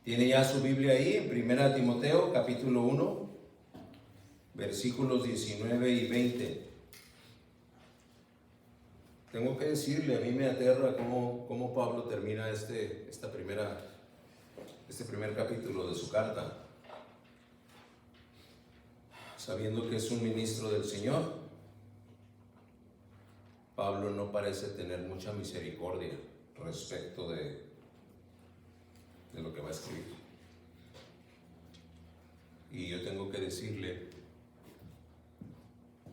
Tiene ya su Biblia ahí en 1 Timoteo capítulo 1, versículos 19 y 20. Tengo que decirle, a mí me aterra cómo Pablo termina este primer capítulo de su carta, sabiendo que es un ministro del Señor. Pablo no parece tener mucha misericordia respecto de lo que va a escribir. Y yo tengo que decirle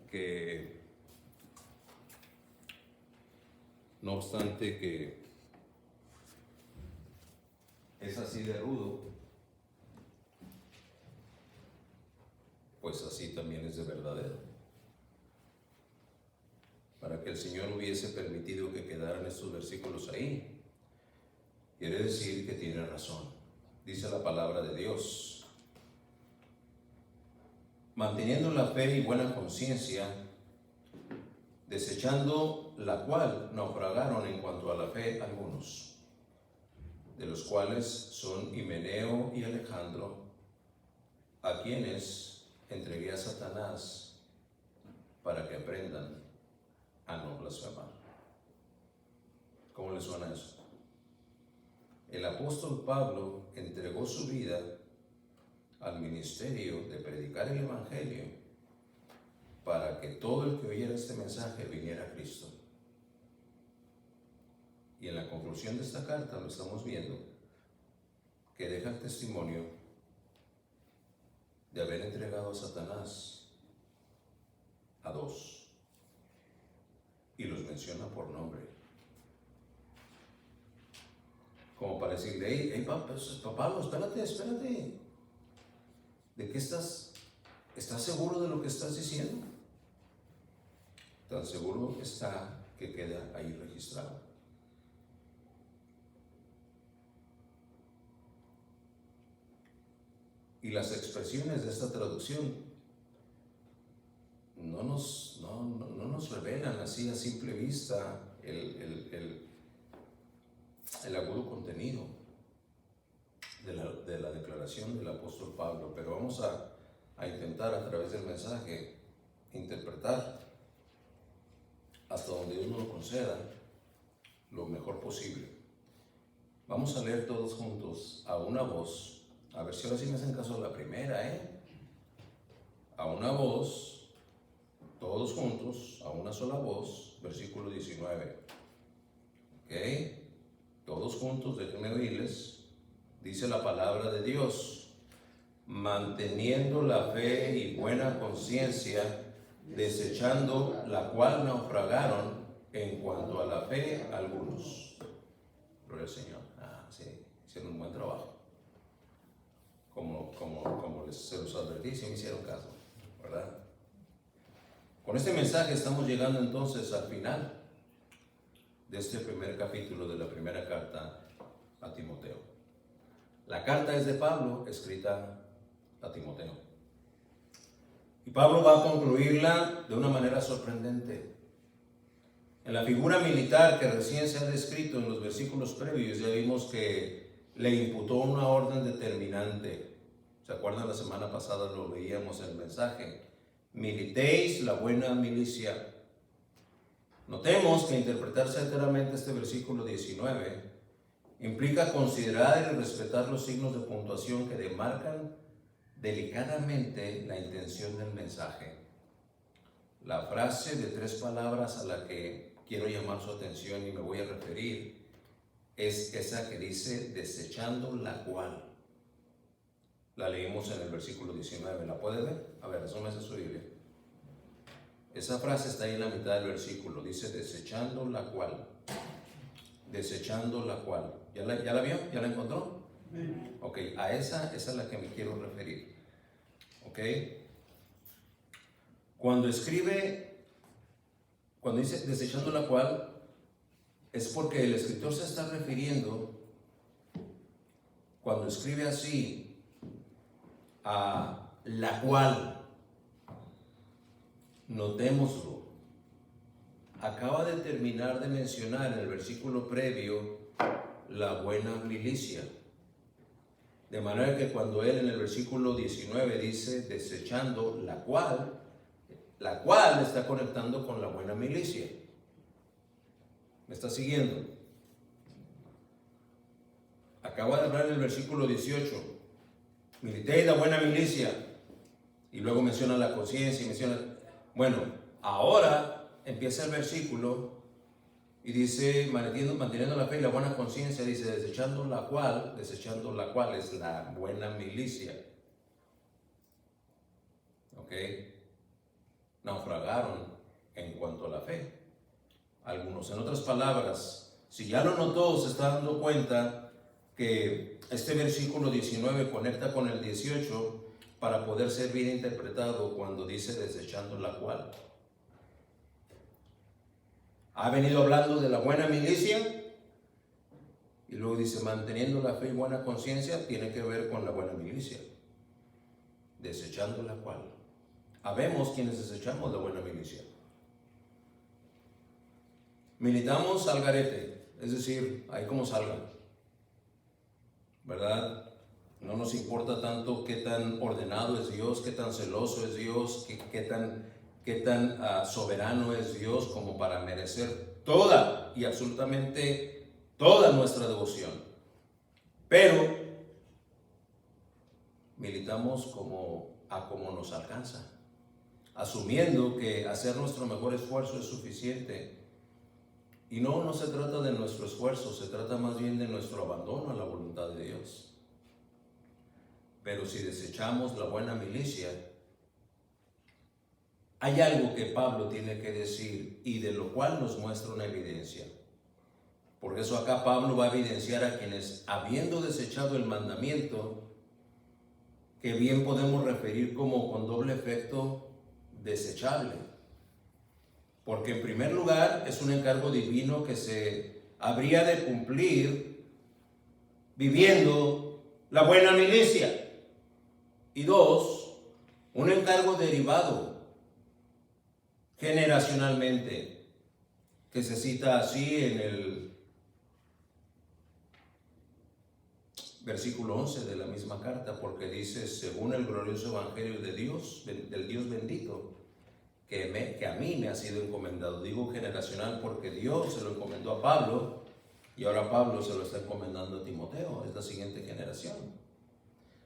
que, no obstante que es así de rudo, pues así también es de verdadero. Para que el Señor hubiese permitido que quedaran estos versículos ahí, quiere decir que tiene razón. Dice la palabra de Dios: manteniendo la fe y buena conciencia, desechando la cual naufragaron en cuanto a la fe algunos, de los cuales son Himeneo y Alejandro, a quienes entregué a Satanás para que aprendan a no blasfemar. ¿Cómo le suena eso? El apóstol Pablo entregó su vida al ministerio de predicar el Evangelio para que todo el que oyera este mensaje viniera a Cristo. Y en la conclusión de esta carta lo estamos viendo, que deja el testimonio de haber entregado a Satanás a dos, y los menciona por nombre, como para decirle: hey, Pablo, espérate, ¿de qué estás seguro de lo que estás diciendo? Tan seguro está que queda ahí registrado. Y las expresiones de esta traducción no nos revelan así a simple vista el agudo contenido de la declaración del apóstol Pablo, pero vamos a intentar a través del mensaje interpretar hasta donde Dios nos lo conceda lo mejor posible. Vamos a leer todos juntos a una voz, a ver si ahora sí me hacen caso a la primera, a una voz, todos juntos, a una sola voz, versículo 19. ¿Ok? Todos juntos, déjenme oírles. Dice la palabra de Dios: manteniendo la fe y buena conciencia, desechando la cual naufragaron en cuanto a la fe algunos. Gloria al Señor. Sí, hicieron un buen trabajo. Como se los advertí, sí me hicieron caso, ¿verdad? Con este mensaje estamos llegando entonces al final de este primer capítulo de la primera carta a Timoteo. La carta es de Pablo, escrita a Timoteo. Y Pablo va a concluirla de una manera sorprendente. En la figura militar que recién se ha descrito en los versículos previos, ya vimos que le imputó una orden determinante. ¿Se acuerdan? La semana pasada lo veíamos en el mensaje: militéis la buena milicia. Notemos que interpretar certeramente este versículo 19 implica considerar y respetar los signos de puntuación que demarcan delicadamente la intención del mensaje. La frase de 3 palabras a la que quiero llamar su atención y me voy a referir es esa que dice: desechando la cual. La leímos en el versículo 19, ¿la puede ver? A ver, asómese su Biblia. Esa frase está ahí en la mitad del versículo, dice: desechando la cual. Desechando la cual. ¿Ya la vio? ¿Ya la encontró? Ok, a esa es a la que me quiero referir. Ok. Cuando dice desechando la cual, es porque el escritor se está refiriendo, cuando escribe así, a la cual. Notémoslo. Acaba de terminar de mencionar en el versículo previo la buena milicia. De manera que cuando él en el versículo 19 dice desechando la cual está conectando con la buena milicia. ¿Me está siguiendo? Acaba de hablar en el versículo 18. Militéis la buena milicia. Y luego menciona la conciencia y menciona... Bueno, ahora empieza el versículo y dice, manteniendo la fe y la buena conciencia, dice, desechando la cual es la buena milicia. ¿Ok? Naufragaron en cuanto a la fe. Algunos, en otras palabras, si ya lo notó, se está dando cuenta que este versículo 19 conecta con el 18 para poder ser bien interpretado cuando dice desechando la cual. Ha venido hablando de la buena milicia y luego dice manteniendo la fe y buena conciencia, tiene que ver con la buena milicia. Desechando la cual. Habemos quienes desechamos la buena milicia. Militamos al garete, es decir, ahí como salga, ¿verdad? No nos importa tanto qué tan ordenado es Dios, qué tan celoso es Dios, qué tan soberano es Dios como para merecer toda y absolutamente toda nuestra devoción. Pero militamos como nos alcanza, asumiendo que hacer nuestro mejor esfuerzo es suficiente. Y no se trata de nuestro esfuerzo, se trata más bien de nuestro abandono a la voluntad de Dios. Pero si desechamos la buena milicia, hay algo que Pablo tiene que decir y de lo cual nos muestra una evidencia. Por eso acá Pablo va a evidenciar a quienes, habiendo desechado el mandamiento, que bien podemos referir como con doble efecto desechable. Porque en primer lugar es un encargo divino que se habría de cumplir viviendo la buena milicia. Y dos, un encargo derivado generacionalmente, que se cita así en el versículo 11 de la misma carta, porque dice, según el glorioso evangelio de Dios, del Dios bendito, que a mí me ha sido encomendado. Digo generacional porque Dios se lo encomendó a Pablo y ahora Pablo se lo está encomendando a Timoteo, es la siguiente generación.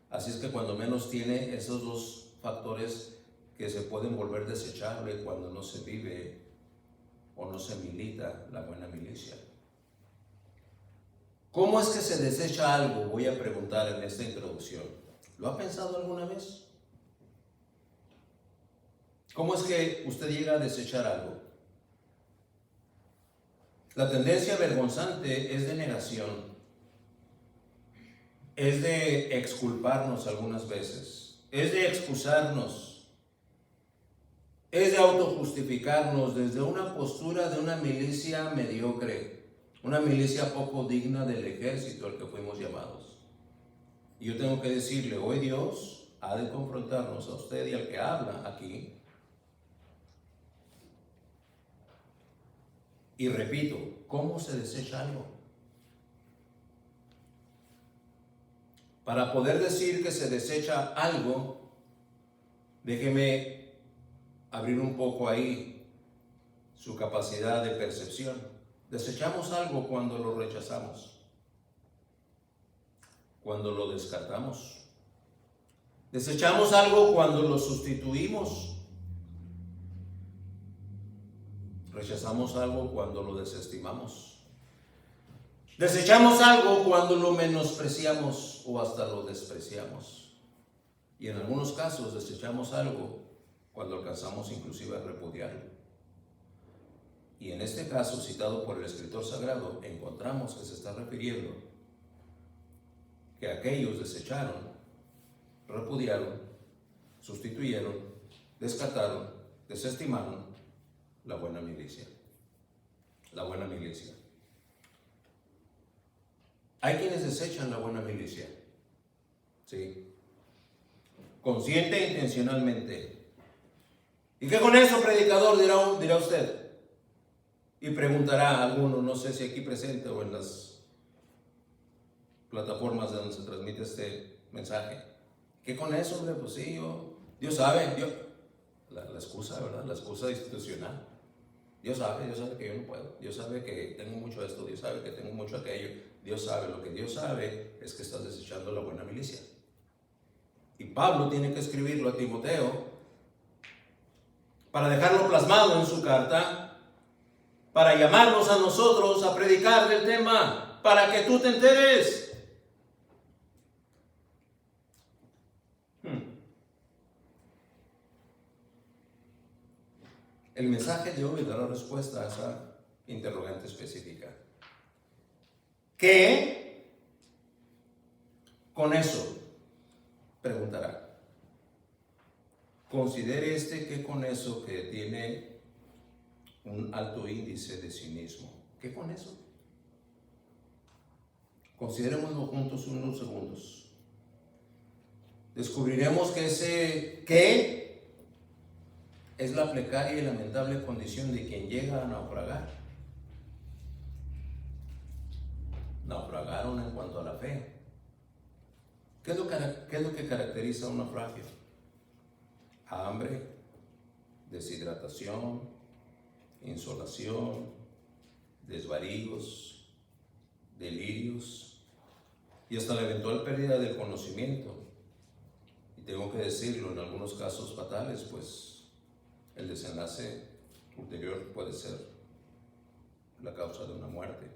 Así es que cuando menos tiene esos dos factores que se pueden volver desechable cuando no se vive o no se milita la buena milicia. ¿Cómo es que se desecha algo? Voy a preguntar en esta introducción. ¿Lo ha pensado alguna vez? ¿Cómo es que usted llega a desechar algo? La tendencia vergonzante es de negación, es de exculparnos algunas veces, es de excusarnos, es de autojustificarnos desde una postura de una milicia mediocre, una milicia poco digna del ejército al que fuimos llamados. Y yo tengo que decirle, hoy Dios ha de confrontarnos a usted y al que habla aquí. Y repito, ¿cómo se desecha algo? Para poder decir que se desecha algo, déjeme abrir un poco ahí su capacidad de percepción. Desechamos algo cuando lo rechazamos, cuando lo descartamos. Desechamos algo cuando lo sustituimos. Rechazamos algo cuando lo desestimamos. Desechamos algo cuando lo menospreciamos o hasta lo despreciamos. Y en algunos casos desechamos algo cuando alcanzamos inclusive a repudiarlo. Y en este caso, citado por el escritor sagrado, encontramos que se está refiriendo que aquellos desecharon, repudiaron, sustituyeron, descartaron, desestimaron la buena milicia. La buena milicia. Hay quienes desechan la buena milicia. Sí. Consciente e intencionalmente. ¿Y qué con eso, predicador? Dirá usted. Y preguntará a alguno, no sé si aquí presente o en las plataformas de donde se transmite este mensaje. ¿Qué con eso, hombre? Pues sí, Dios sabe, la excusa, ¿verdad? La excusa institucional. Dios sabe que yo no puedo. Dios sabe que tengo mucho esto, Dios sabe que tengo mucho aquello. Dios sabe, lo que Dios sabe es que estás desechando la buena milicia. Y Pablo tiene que escribirlo a Timoteo para dejarlo plasmado en su carta, para llamarnos a nosotros a predicar del tema, para que tú te enteres. El mensaje de hoy dará respuesta a esa interrogante específica. ¿Qué con eso? Preguntará. Considere que con eso que tiene un alto índice de cinismo. ¿Qué con eso? Considerémoslo juntos unos segundos. Descubriremos que ese ¿qué? Es la precaria y lamentable condición de quien llega a naufragar. Naufragaron en cuanto a la fe. ¿Qué es lo que caracteriza un naufragio? Hambre, deshidratación, insolación, desvaríos, delirios y hasta la eventual pérdida del conocimiento. Y tengo que decirlo, en algunos casos fatales, pues el desenlace ulterior puede ser la causa de una muerte.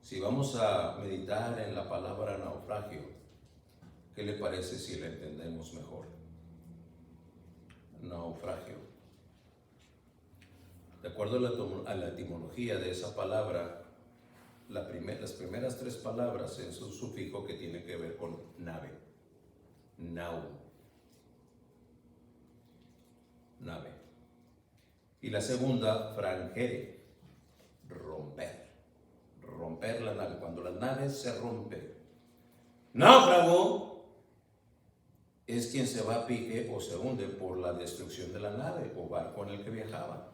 Si vamos a meditar en la palabra naufragio, ¿qué le parece si la entendemos mejor? Naufragio. De acuerdo a la etimología de esa palabra, las primeras tres palabras es un sufijo que tiene que ver con nave. Nau. Nave. Y la segunda, frangere, romper la nave. Cuando la nave se rompe, náufrago es quien se va a pique o se hunde por la destrucción de la nave o barco en el que viajaba.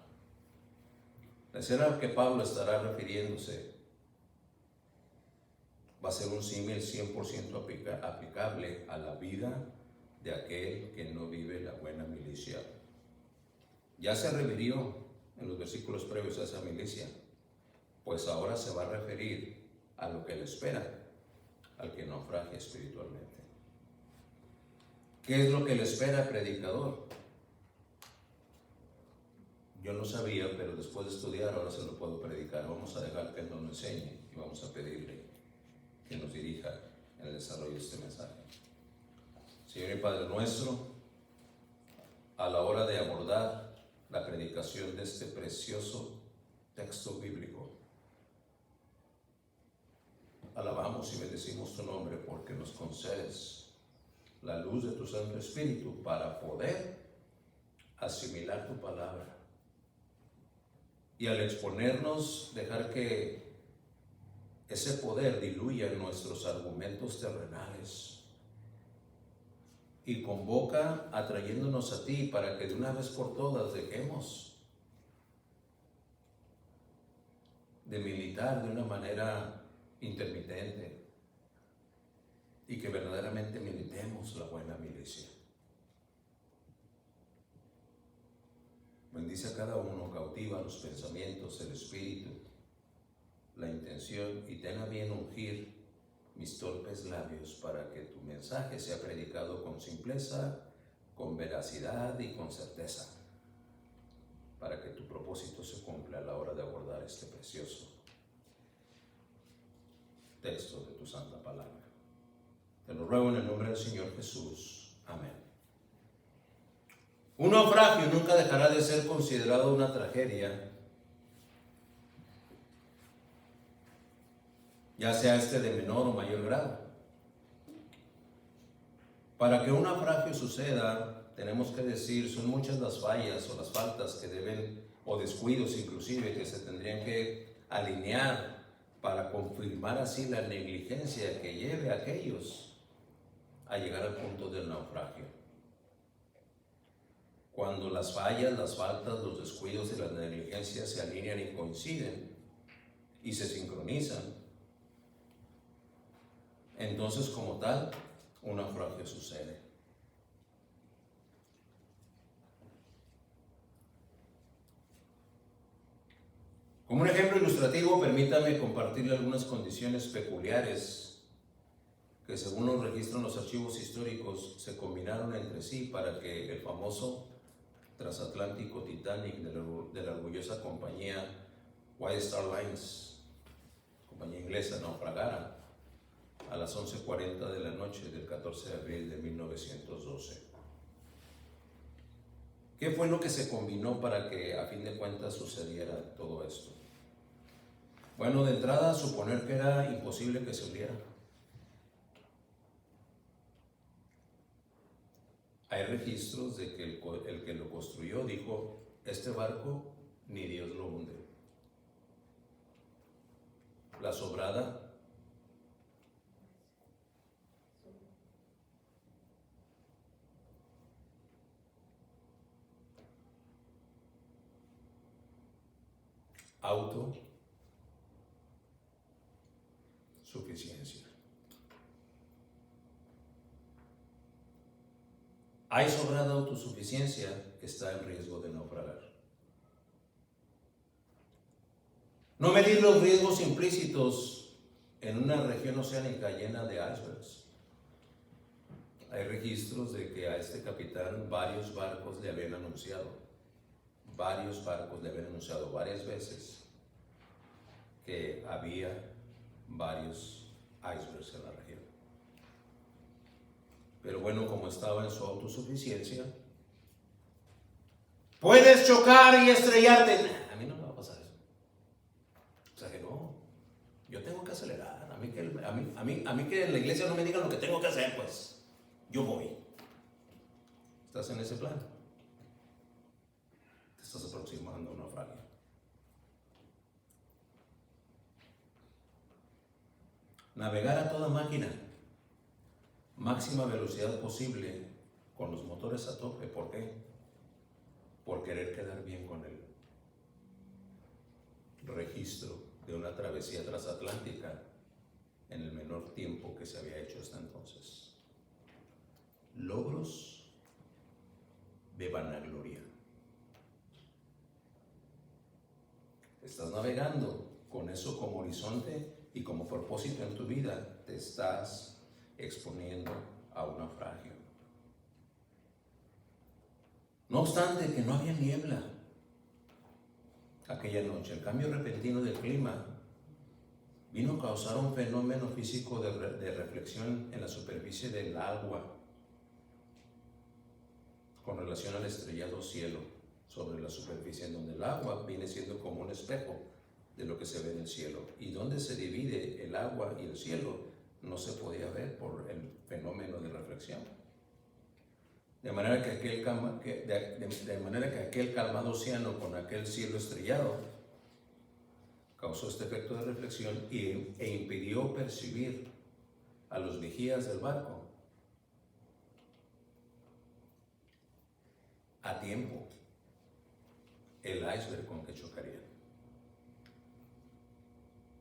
La escena que Pablo estará refiriéndose va a ser un símil 100% aplicable a la vida de aquel que no vive la buena milicia. Ya se refirió en los versículos previos a esa milicia, pues ahora se va a referir a lo que le espera al que naufragia espiritualmente. ¿Qué es lo que le espera al predicador? Yo no sabía, pero después de estudiar ahora se lo puedo predicar. Vamos a dejar que Él nos lo enseñe y vamos a pedirle que nos dirija en el desarrollo de este mensaje. Señor y Padre nuestro, a la hora de abordar la predicación de este precioso texto bíblico, alabamos y bendecimos tu nombre porque nos concedes la luz de tu Santo Espíritu para poder asimilar tu palabra y al exponernos dejar que ese poder diluya nuestros argumentos terrenales y convoca atrayéndonos a ti para que de una vez por todas dejemos de militar de una manera intermitente y que verdaderamente militemos la buena milicia. Bendice a cada uno, cautiva los pensamientos, el espíritu, la intención y ten a bien ungir mis torpes labios para que tu mensaje sea predicado con simpleza, con veracidad y con certeza, para que tu propósito se cumpla a la hora de abordar este precioso texto de tu santa palabra. Te lo ruego en el nombre del Señor Jesús. Amén. Un naufragio nunca dejará de ser considerado una tragedia, ya sea de menor o mayor grado. Para que un naufragio suceda, tenemos que decir, son muchas las fallas o las faltas que deben, o descuidos inclusive, que se tendrían que alinear para confirmar así la negligencia que lleve a aquellos a llegar al punto del naufragio. Cuando las fallas, las faltas, los descuidos y las negligencias se alinean y coinciden y se sincronizan, entonces como tal, un naufragio sucede. Como un ejemplo ilustrativo, permítame compartirle algunas condiciones peculiares que, según los registros en los archivos históricos, se combinaron entre sí para que el famoso transatlántico Titanic de la orgullosa compañía White Star Lines, compañía inglesa, naufragara a las 11:40 de la noche del 14 de abril de 1912. ¿Qué fue lo que se combinó para que a fin de cuentas sucediera todo esto? Bueno, de entrada, suponer que era imposible que se hundiera. Hay registros de que el que lo construyó dijo: este barco ni Dios lo hunde. La sobrada autosuficiencia. Hay sobrada autosuficiencia, está en riesgo de naufragar. No medir los riesgos implícitos en una región oceánica llena de icebergs. Hay registros de que a este capitán varios barcos le habían anunciado varias veces que había varios icebergs en la región. Pero bueno, como estaba en su autosuficiencia, puedes chocar y estrellarte. A mí no me va a pasar eso. O sea que no, yo tengo que acelerar. A mí que en la iglesia no me digan lo que tengo que hacer, pues yo voy. ¿Estás en ese plan? Te estás aproximando a un naufragio. Navegar a toda máquina, máxima velocidad posible, con los motores a tope. ¿Por qué? Por querer quedar bien con el registro de una travesía transatlántica en el menor tiempo que se había hecho hasta entonces. Logros de vanagloria. Estás navegando con eso como horizonte y como propósito en tu vida, te estás exponiendo a un naufragio. No obstante que no había niebla aquella noche, el cambio repentino del clima vino a causar un fenómeno físico de reflexión en la superficie del agua con relación al estrellado cielo sobre la superficie, en donde el agua viene siendo como un espejo de lo que se ve en el cielo, y donde se divide el agua y el cielo no se podía ver por el fenómeno de reflexión. De manera que aquel calmado océano con aquel cielo estrellado causó este efecto de reflexión e impidió percibir a los vigías del barco a tiempo el iceberg con que chocarían.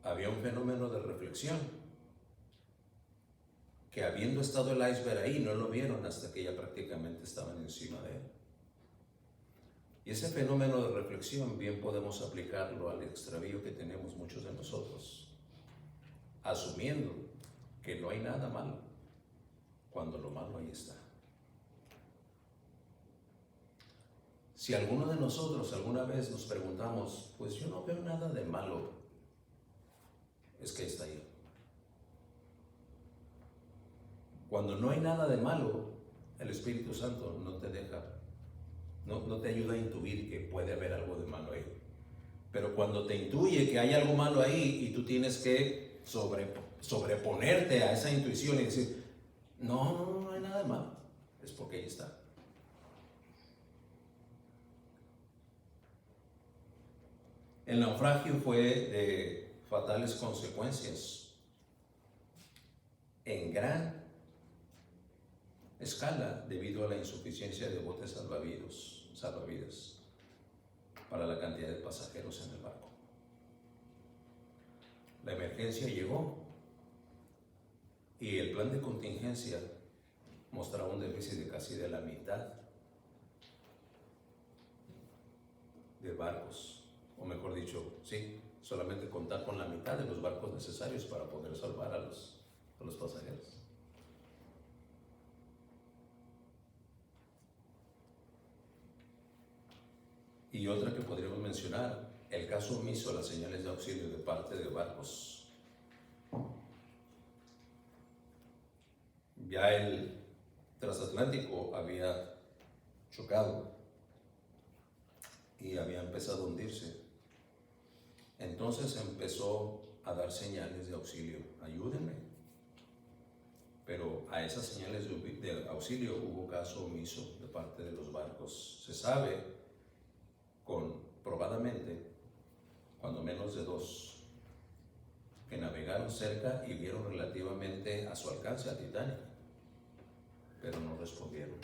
Había un fenómeno de reflexión que, habiendo estado el iceberg ahí, no lo vieron hasta que ya prácticamente estaban encima de él. Y ese fenómeno de reflexión bien podemos aplicarlo al extravío que tenemos muchos de nosotros, asumiendo que no hay nada malo, cuando lo malo ahí está. Si alguno de nosotros alguna vez nos preguntamos, pues yo no veo nada de malo, es que está ahí. Cuando no hay nada de malo, el Espíritu Santo no te deja, no te ayuda a intuir que puede haber algo de malo ahí. Pero cuando te intuye que hay algo malo ahí y tú tienes que sobreponerte a esa intuición y decir, no hay nada de malo, es porque ahí está. El naufragio fue de fatales consecuencias en gran escala debido a la insuficiencia de botes salvavidas para la cantidad de pasajeros en el barco. La emergencia llegó Y el plan de contingencia mostraba un déficit de casi de la mitad de barcos, o mejor dicho, sí, solamente contar con la mitad de los barcos necesarios para poder salvar a los pasajeros. Y otra que podríamos mencionar, el caso omiso a las señales de auxilio de parte de barcos. Ya el transatlántico había chocado y había empezado a hundirse. Entonces empezó a dar señales de auxilio. Ayúdenme. Pero a esas señales de auxilio hubo caso omiso de parte de los barcos. Se sabe probadamente, cuando menos de 2 que navegaron cerca y vieron relativamente a su alcance a Titanic, pero no respondieron.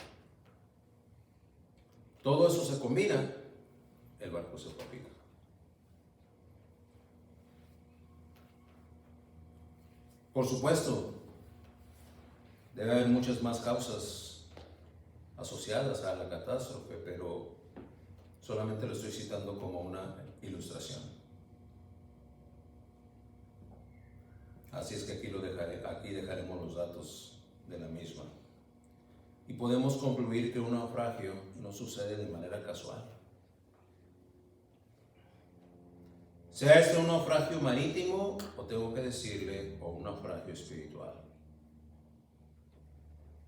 Todo eso se combina, el barco se fue a pico. Por supuesto, debe haber muchas más causas asociadas a la catástrofe, pero solamente lo estoy citando como una ilustración. Así es que aquí dejaremos los datos de la misma. Y podemos concluir que un naufragio no sucede de manera casual. Sea este un naufragio marítimo, o tengo que decirle, o un naufragio espiritual.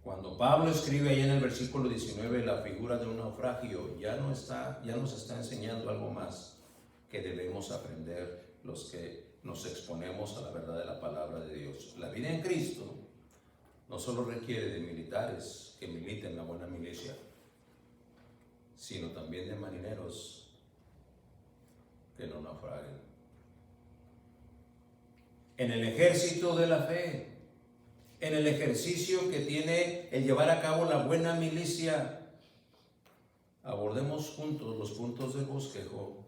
Cuando Pablo escribe ahí en el versículo 19 la figura de un naufragio, ya nos está enseñando algo más que debemos aprender los que nos exponemos a la verdad de la palabra de Dios. La vida en Cristo no solo requiere de militares que militen la buena milicia, sino también de marineros que no naufraguen. En el ejército de la fe, en el ejercicio que tiene el llevar a cabo la buena milicia, abordemos juntos los puntos del bosquejo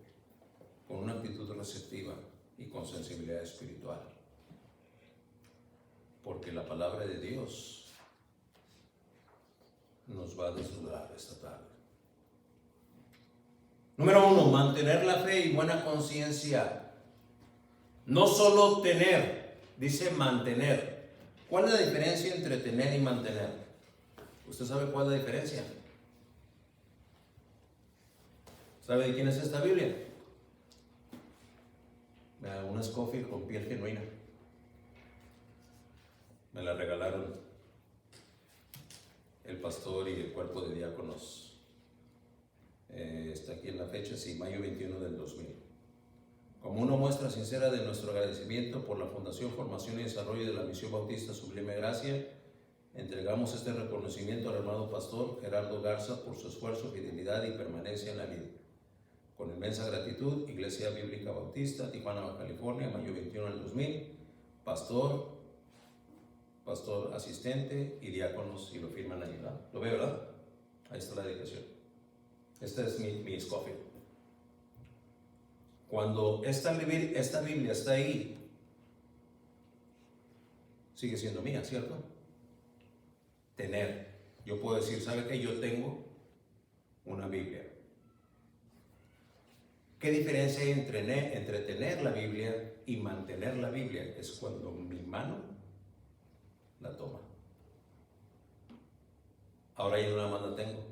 con una actitud receptiva y con sensibilidad espiritual. Porque la palabra de Dios nos va a desnudar esta tarde. Número 1, mantener la fe y buena conciencia. No solo tener, dice mantener. ¿Cuál es la diferencia entre tener y mantener? ¿Usted sabe cuál es la diferencia? ¿Sabe de quién es esta Biblia? Una Scofield con piel genuina. Me la regalaron el pastor y el cuerpo de diáconos. Está aquí en la fecha, sí, mayo 21 del 2000. Como una muestra sincera de nuestro agradecimiento por la Fundación Formación y Desarrollo de la Misión Bautista Sublime Gracia, entregamos este reconocimiento al hermano pastor Gerardo Garza por su esfuerzo, fidelidad y permanencia en la vida. Con inmensa gratitud, Iglesia Bíblica Bautista, Tijuana, Baja California, mayo 21 del 2000, pastor asistente y diáconos, y lo firman ahí, ¿verdad? ¿Lo ve, verdad? Ahí está la dedicación. Esta es mi Scofield. Cuando esta Biblia está ahí, sigue siendo mía, ¿cierto? Tener. Yo puedo decir, ¿sabe qué? Yo tengo una Biblia. ¿Qué diferencia hay entre tener la Biblia y mantener la Biblia? Es cuando mi mano la toma. Ahora ya no nada más la tengo,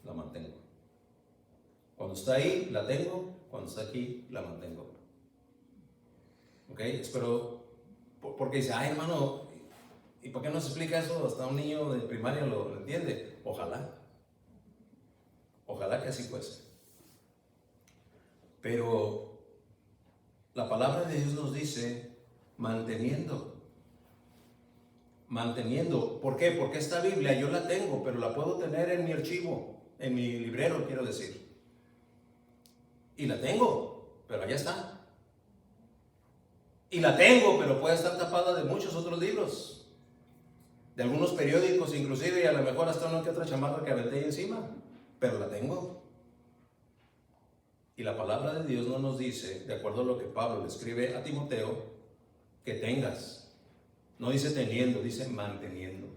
la mantengo. Cuando está ahí, la tengo. Cuando está aquí, la mantengo. ¿Ok? Espero, porque dice, ay hermano, ¿y por qué no se explica eso? Hasta un niño de primaria lo entiende. Ojalá que así fuese. Pero la palabra de Dios nos dice manteniendo. ¿Por qué? Porque esta Biblia yo la tengo, pero la puedo tener en mi archivo, en mi librero, quiero decir. Y la tengo, pero allá está. Y la tengo, pero puede estar tapada de muchos otros libros, de algunos periódicos inclusive, y a lo mejor hasta una que otra chamarra que aventé ahí encima, pero la tengo. Y la palabra de Dios no nos dice, de acuerdo a lo que Pablo le escribe a Timoteo, que tengas, No dice teniendo, dice manteniendo.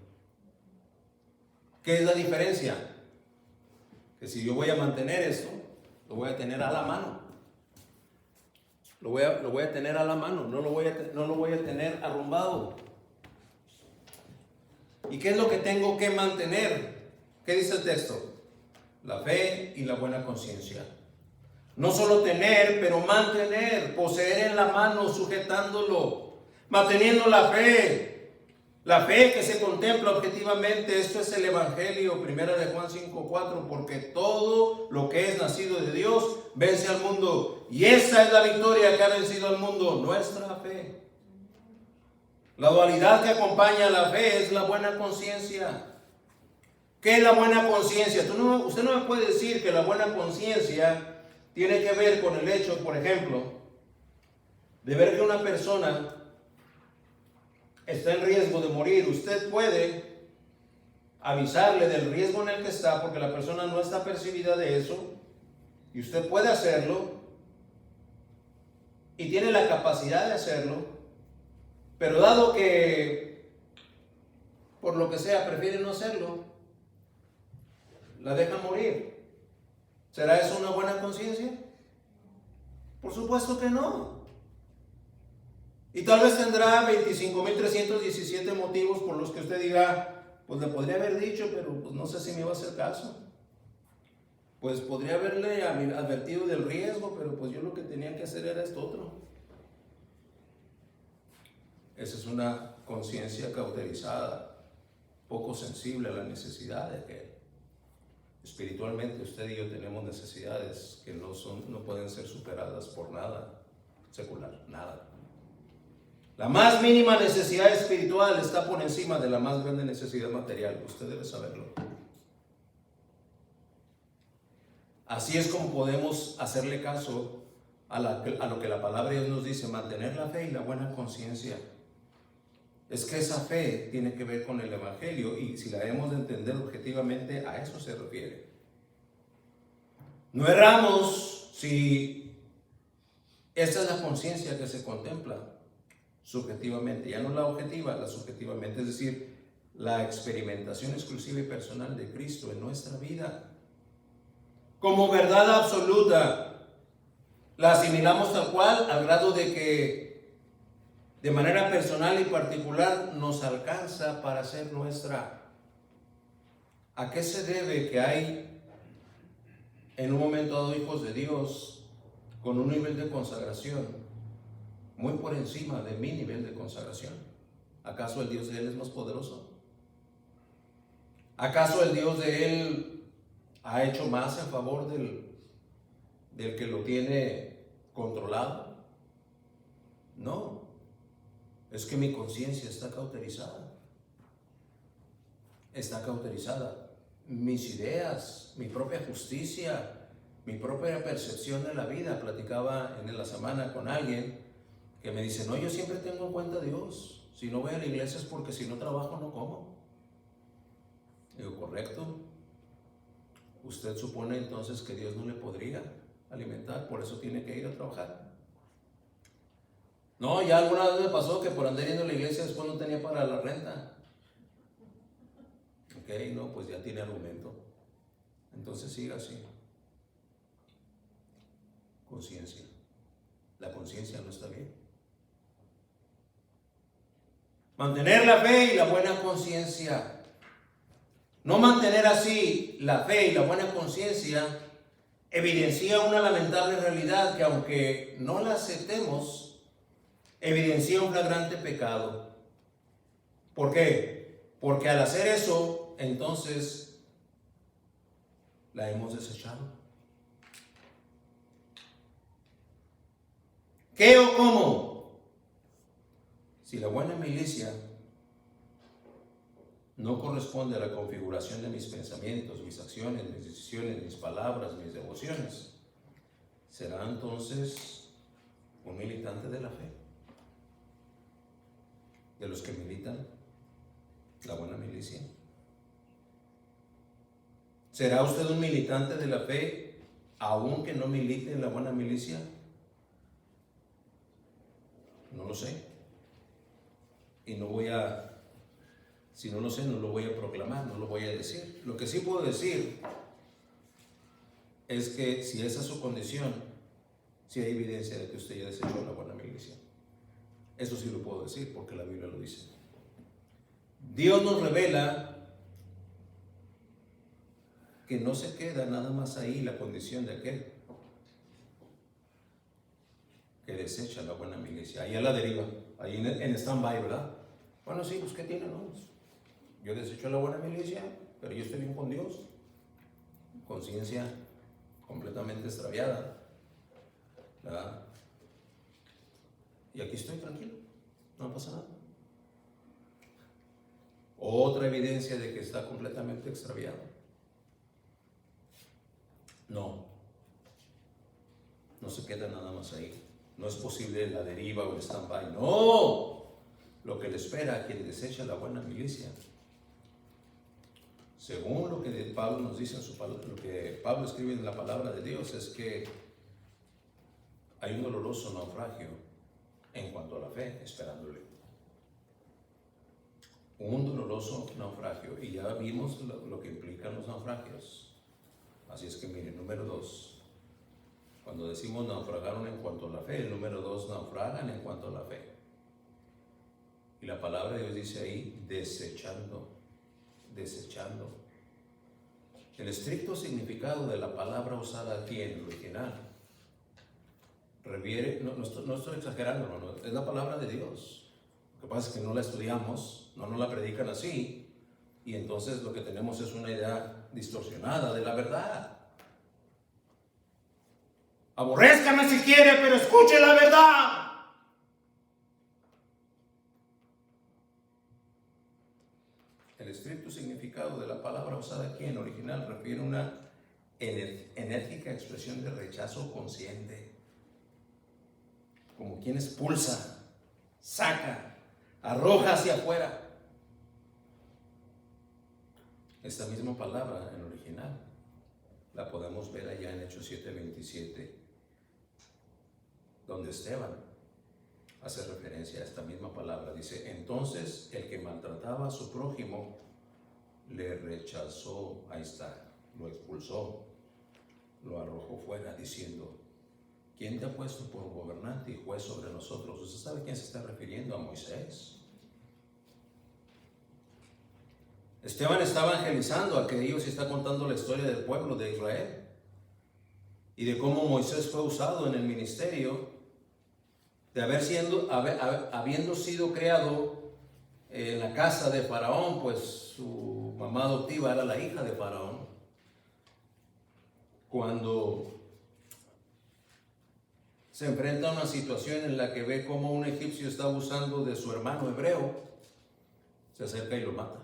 ¿Qué es la diferencia? Que si yo voy a mantener esto, lo voy a tener a la mano. Lo voy a tener a la mano, no lo voy a tener arrumbado. ¿Y qué es lo que tengo que mantener? ¿Qué dice el texto? La fe y la buena conciencia. No solo tener, pero mantener, poseer en la mano, sujetándolo, manteniendo la fe. La fe que se contempla objetivamente, esto es el Evangelio, 1 de Juan 5:4, porque todo lo que es nacido de Dios vence al mundo. Y esa es la victoria que ha vencido al mundo, nuestra fe. La dualidad que acompaña a la fe es la buena conciencia. ¿Qué es la buena conciencia? Usted no me puede decir que la buena conciencia tiene que ver con el hecho, por ejemplo, de ver que una persona está en riesgo de morir. Usted puede avisarle del riesgo en el que está, porque la persona no está percibida de eso, y usted puede hacerlo, y tiene la capacidad de hacerlo, pero dado que, por lo que sea, prefiere no hacerlo, la deja morir. ¿Será eso una buena conciencia? Por supuesto que no. Y tal vez tendrá 25.317 motivos por los que usted diga, pues le podría haber dicho, pero pues no sé si me iba a hacer caso. Pues podría haberle advertido del riesgo, pero pues yo lo que tenía que hacer era esto otro. Esa es una conciencia cauterizada, poco sensible a la necesidad de que espiritualmente usted y yo tenemos necesidades que no pueden ser superadas por nada secular, nada. La más mínima necesidad espiritual está por encima de la más grande necesidad material. Usted debe saberlo. Así es como podemos hacerle caso a lo que la palabra de Dios nos dice, mantener la fe y la buena conciencia. Es que esa fe tiene que ver con el Evangelio, y si la debemos de entender objetivamente, a eso se refiere. No erramos si esa es la conciencia que se contempla subjetivamente, ya no la objetiva, la subjetivamente, es decir, la experimentación exclusiva y personal de Cristo en nuestra vida. Como verdad absoluta, la asimilamos tal cual, al grado de que de manera personal y particular nos alcanza para ser nuestra. ¿A qué se debe que hay en un momento dado hijos de Dios con un nivel de consagración muy por encima de mi nivel de consagración? ¿Acaso el Dios de él es más poderoso? ¿Acaso el Dios de él ha hecho más en favor del que lo tiene controlado? No, es que mi conciencia está cauterizada. Está cauterizada. Mis ideas, mi propia justicia, mi propia percepción de la vida. Platicaba en la semana con alguien que me dice, no, yo siempre tengo en cuenta a Dios. Si no voy a la iglesia es porque si no trabajo no como. Digo, correcto. Usted supone entonces que Dios no le podría alimentar, por eso tiene que ir a trabajar. No, ya alguna vez me pasó que por andar yendo a la iglesia después no tenía para la renta. Ok, no, pues ya tiene argumento. Entonces siga así. Conciencia. La conciencia no está bien. Mantener la fe y la buena conciencia. No mantener así la fe y la buena conciencia evidencia una lamentable realidad que, aunque no la aceptemos, evidencia un flagrante pecado. ¿Por qué? Porque al hacer eso, entonces la hemos desechado. ¿Qué o cómo? Si la buena milicia no corresponde a la configuración de mis pensamientos, mis acciones, mis decisiones, mis palabras, mis devociones, será entonces un militante de la fe, de los que militan la buena milicia. ¿Será usted un militante de la fe aunque no milite en la buena milicia? No lo sé. y no voy a, si no lo sé, no lo voy a proclamar, no lo voy a decir. Lo que sí puedo decir es que si esa es su condición, si hay evidencia de que usted ya desechó la buena milicia. Eso sí lo puedo decir porque la Biblia lo dice. Dios nos revela que no se queda nada más ahí la condición de aquel que desecha la buena milicia. Ahí a la deriva, ahí en stand-by, ¿verdad? Bueno, sí, pues ¿qué tiene? No? Yo desecho la buena milicia, pero yo estoy bien con Dios. Conciencia completamente extraviada, ¿verdad? Y aquí estoy tranquilo, no pasa nada. Otra evidencia de que está completamente extraviado. No se queda nada más ahí. No es posible la deriva o el stand-by. No, lo que le espera a quien desecha la buena milicia, según lo que Pablo nos dice en su palabra, lo que Pablo escribe en la palabra de Dios, es que hay un doloroso naufragio en cuanto a la fe, esperándole. Un doloroso naufragio, y ya vimos lo que implican los naufragios. Así es que miren, número 2, cuando decimos naufragaron en cuanto a la fe, el número 2, naufragan en cuanto a la fe. Y la palabra de Dios dice ahí, desechando. El estricto significado de la palabra usada aquí en el original refiere, no estoy exagerando, no, es la palabra de Dios. Lo que pasa es que no la estudiamos, no nos la predican así, y entonces lo que tenemos es una idea distorsionada de la verdad. Aborrézcame si quiere, pero escuche la verdad. El estricto significado de la palabra usada aquí en original refiere a una enérgica expresión de rechazo consciente, como quien expulsa, saca, arroja hacia afuera. Esta misma palabra en original la podemos ver allá en Hechos 7:27, donde Esteban hace referencia a esta misma palabra. Dice, entonces el que maltrataba a su prójimo le rechazó, ahí está, lo expulsó, lo arrojó fuera, diciendo, ¿quién te ha puesto por gobernante y juez sobre nosotros? ¿Usted sabe a quién se está refiriendo? A Moisés. Esteban está evangelizando a aquellos y está contando la historia del pueblo de Israel y de cómo Moisés fue usado en el ministerio, de habiendo sido criado en la casa de Faraón, pues su mamá adoptiva era la hija de Faraón. Cuando se enfrenta a una situación en la que ve cómo un egipcio está abusando de su hermano hebreo, se acerca y lo mata.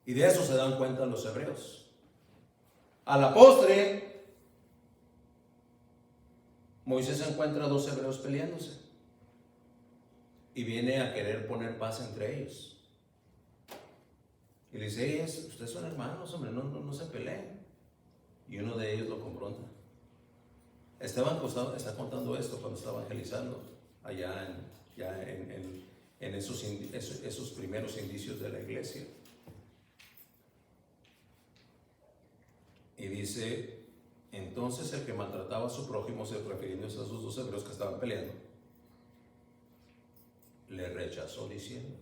Y de eso se dan cuenta los hebreos. A la postre, Moisés encuentra a 2 hebreos peleándose y viene a querer poner paz entre ellos. Y le dice, ustedes son hermanos, hombre, no se peleen. Y uno de ellos lo confronta. Esteban está contando esto cuando está evangelizando allá en esos primeros indicios de la iglesia. Y dice, entonces el que maltrataba a su prójimo, se refiriéndose a esos 2 hebreos que estaban peleando, le rechazó diciendo.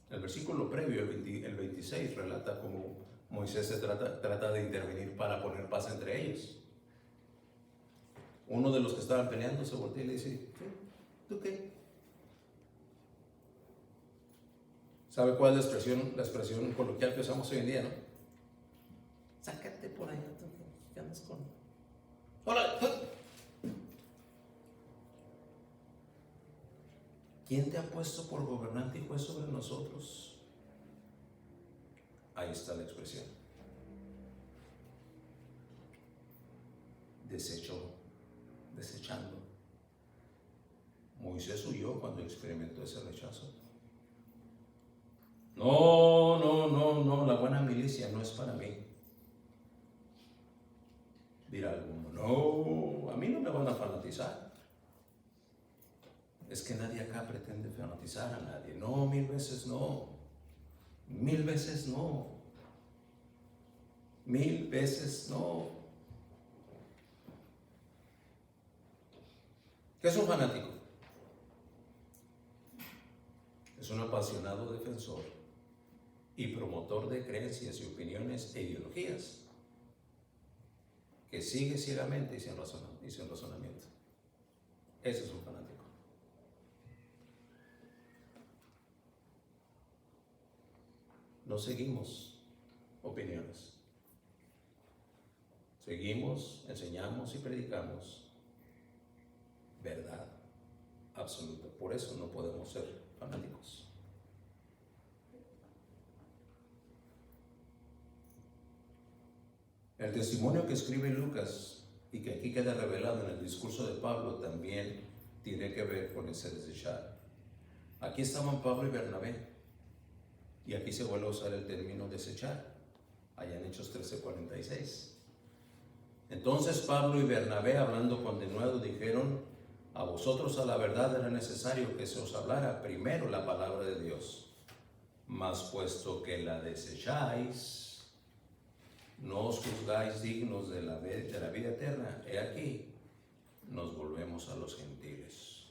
El versículo previo, el 26, relata cómo Moisés trata de intervenir para poner paz entre ellos. Uno de los que estaban peleando se voltea y le dice, ¿tú qué? ¿Sabe cuál es la expresión coloquial que usamos hoy en día, no? Sácate por allá, ¿qué andas con? ¡Hola! ¿Quién te ha puesto por gobernante y juez sobre nosotros? Ahí está la expresión. Desechando. Moisés huyó cuando experimentó ese rechazo. No, la buena milicia no es para mí. Dirá alguno, no, a mí no me van a fanatizar. es que nadie acá pretende fanatizar a nadie. No, 1000 veces no. 1000 veces no. 1000 veces no. ¿Qué es un fanático? Es un apasionado defensor y promotor de creencias y opiniones e ideologías que sigue ciegamente y sin razonamiento. Ese es un fanático. No seguimos opiniones. Seguimos, enseñamos y predicamos verdad absoluta. Por eso no podemos ser fanáticos. El testimonio que escribe Lucas y que aquí queda revelado en el discurso de Pablo también tiene que ver con ese desechar. Aquí estaban Pablo y Bernabé y aquí se vuelve a usar el término desechar, allá en Hechos 13:46. Entonces Pablo y Bernabé, hablando con denuedo, dijeron: a vosotros a la verdad era necesario que se os hablara primero la palabra de Dios, mas puesto que la desecháis, no os juzgáis dignos de la vida eterna. He aquí, nos volvemos a los gentiles.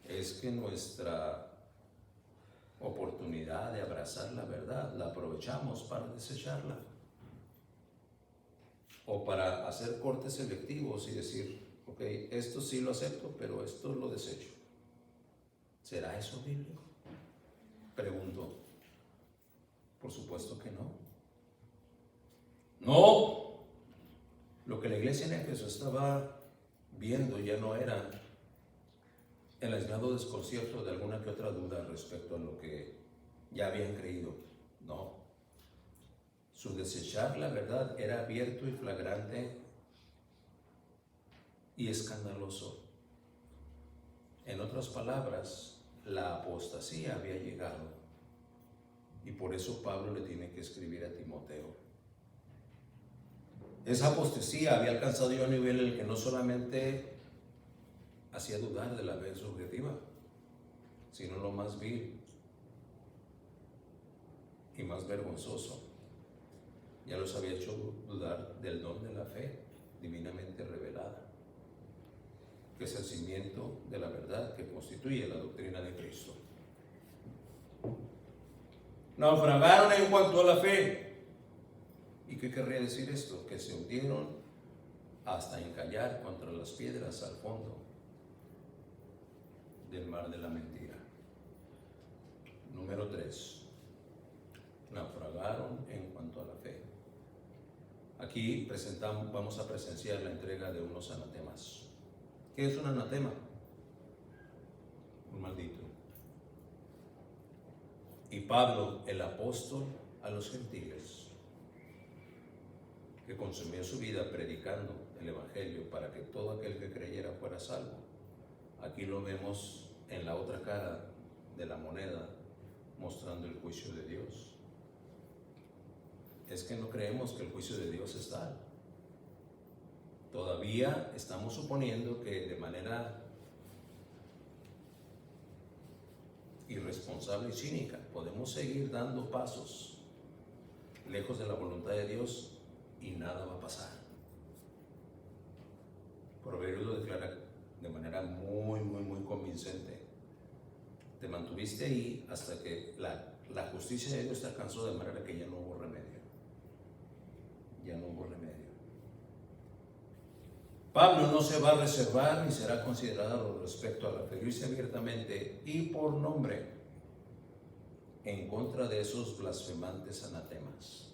Es que nuestra oportunidad de abrazar la verdad la aprovechamos para desecharla, o para hacer cortes selectivos y decir: ok, esto sí lo acepto, pero esto lo desecho. ¿Será eso bíblico? Pregunto. Por supuesto que no. No. Lo que la iglesia en Éfeso estaba viendo ya no era el aislado desconcierto de alguna que otra duda respecto a lo que ya habían creído. No. Su desechar la verdad era abierto y flagrante y escandaloso. En otras palabras, la apostasía había llegado, y por eso Pablo le tiene que escribir a Timoteo. Esa apostasía había alcanzado ya un nivel en el que no solamente hacía dudar de la fe subjetiva, sino lo más vil y más vergonzoso. Ya los había hecho dudar del don de la fe divinamente revelada, que es el cimiento de la verdad que constituye la doctrina de Cristo. Naufragaron en cuanto a la fe. ¿Y qué querría decir esto? Que se hundieron hasta encallar contra las piedras al fondo del mar de la mentira. Número 3. Naufragaron en cuanto a la fe. Aquí vamos a presenciar la entrega de unos anatemas. ¿Qué es un anatema? Un maldito. Y Pablo, el apóstol a los gentiles, que consumió su vida predicando el evangelio para que todo aquel que creyera fuera salvo. Aquí lo vemos en la otra cara de la moneda, mostrando el juicio de Dios. Es que no creemos que el juicio de Dios es tal. Todavía estamos suponiendo que de manera irresponsable y cínica podemos seguir dando pasos lejos de la voluntad de Dios y nada va a pasar. Proverbios lo declara de manera muy convincente. Te mantuviste ahí hasta que la justicia de Dios te alcanzó, de manera que ya no hubo remedio. Ya no hubo remedio. Pablo no se va a reservar ni será considerado respecto a referirse abiertamente y por nombre en contra de esos blasfemantes anatemas.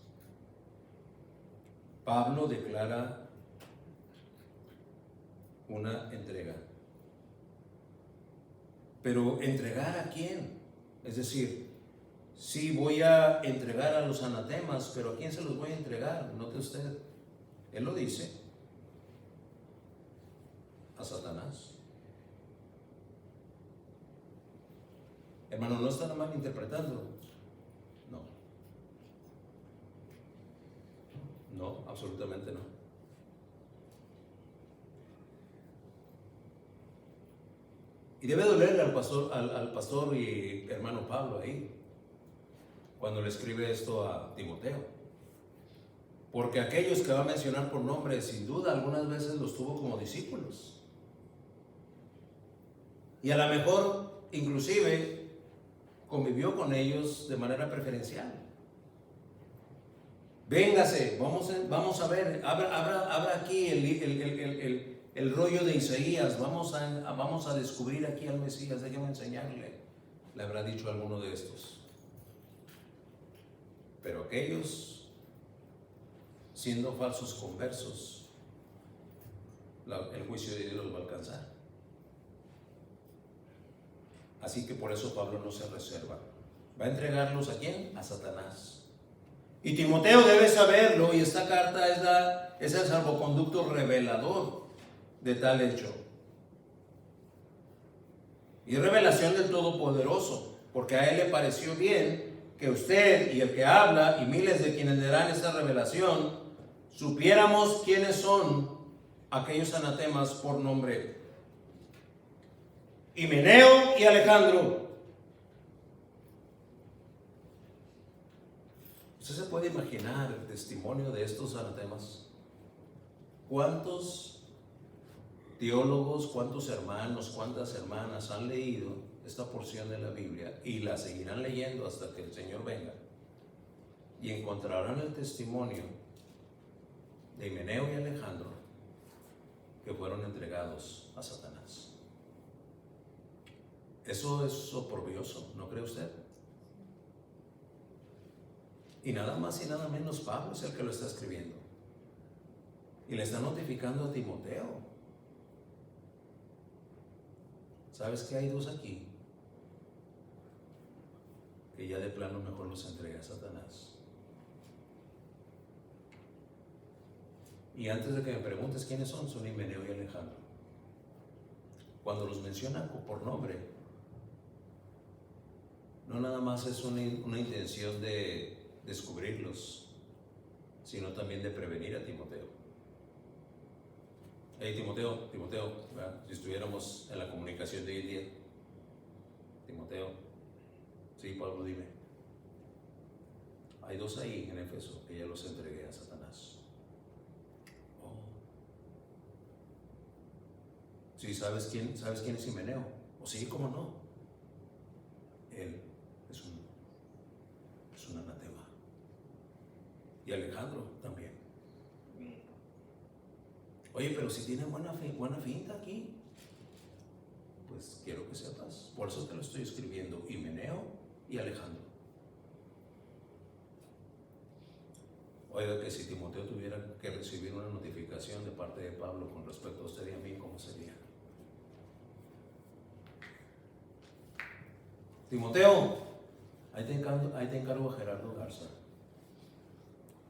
Pablo declara una entrega. Pero ¿entregar a quién? Es decir, sí, voy a entregar a los anatemas, pero ¿a quién se los voy a entregar? Note usted, él lo dice: a Satanás. Hermano, no están mal interpretando. No, absolutamente no. Y debe dolerle al pastor y hermano Pablo ahí, cuando le escribe esto a Timoteo. Porque aquellos que va a mencionar por nombre, sin duda, algunas veces los tuvo como discípulos. Y a lo mejor, inclusive, convivió con ellos de manera preferencial. Véngase, vamos a ver, abra aquí el rollo de Isaías, vamos a descubrir aquí al Mesías, déjeme enseñarle, le habrá dicho alguno de estos. Pero aquellos, siendo falsos conversos, el juicio de Dios los va a alcanzar. Así que por eso Pablo no se reserva. ¿Va a entregarlos a quién? A Satanás. Y Timoteo debe saberlo, y esta carta es el salvoconducto revelador de tal hecho. Y revelación del Todopoderoso, porque a él le pareció bien que usted y el que habla y miles de quienes le dan esta revelación supiéramos quiénes son aquellos anatemas por nombre: Himeneo y Alejandro. ¿Usted se puede imaginar el testimonio de estos anatemas? ¿Cuántos teólogos, cuántos hermanos, cuántas hermanas han leído esta porción de la Biblia y la seguirán leyendo hasta que el Señor venga? Y encontrarán el testimonio de Himeneo y Alejandro, que fueron entregados a Satanás. Eso es oprobioso, ¿no cree usted? Y nada más y nada menos Pablo es el que lo está escribiendo. Y le está notificando a Timoteo. ¿Sabes que hay dos aquí? Que ya de plano mejor los entrega a Satanás. Y antes de que me preguntes quiénes son Himeneo y Alejandro. Cuando los menciona por nombre, no nada más es una intención de descubrirlos, sino también de prevenir a Timoteo. Hey, Timoteo, ¿verdad? Si estuviéramos en la comunicación de hoy en día, Timoteo, sí, Pablo, dime. Hay dos ahí en Éfeso que ya los entregué a Satanás. Oh. Sí, ¿sabes quién es Himeneo? O sí, ¿cómo no? Él es un anatema. Y Alejandro también. Oye, pero si tiene buena finta aquí, pues quiero que sepas. Por eso te lo estoy escribiendo: Himeneo y Alejandro. Oiga, que si Timoteo tuviera que recibir una notificación de parte de Pablo con respecto a usted y a mí, ¿cómo sería? Timoteo, ahí te encargo a Gerardo Garza.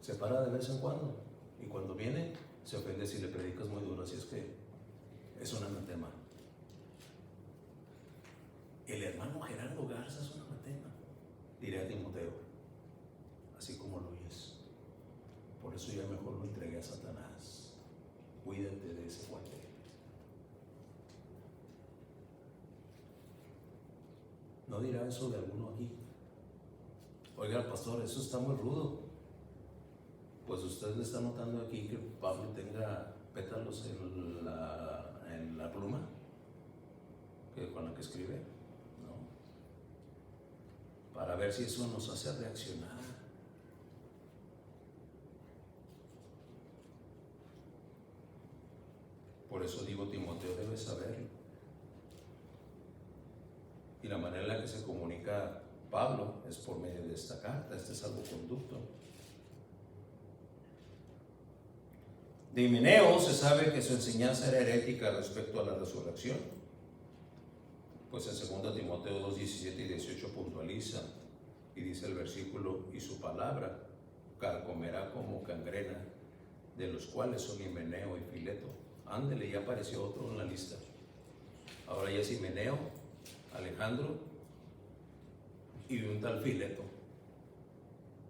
Se para de vez en cuando, y cuando viene se ofende si le predicas muy duro, así es que es un anatema. El hermano Gerardo Garza es un anatema, diré a Timoteo, así como lo oyes. Por eso ya mejor lo entregué a Satanás. Cuídate de ese cuate. ¿No dirá eso de alguno aquí? Oiga, pastor, eso está muy rudo. Pues usted le está notando aquí que Pablo tenga pétalos en la pluma con la que escribe, ¿no? Para ver si eso nos hace reaccionar. Por eso digo, Timoteo debe saberlo. Y la manera en la que se comunica Pablo es por medio de esta carta, este salvoconducto. De Himeneo se sabe que su enseñanza era herética respecto a la resurrección, pues en 2 Timoteo 2, 17 y 18 puntualiza y dice el versículo: y su palabra carcomerá como gangrena, de los cuales son Himeneo y Fileto. Ándele, ya apareció otro en la lista. Ahora ya es Himeneo, Alejandro y un tal Fileto.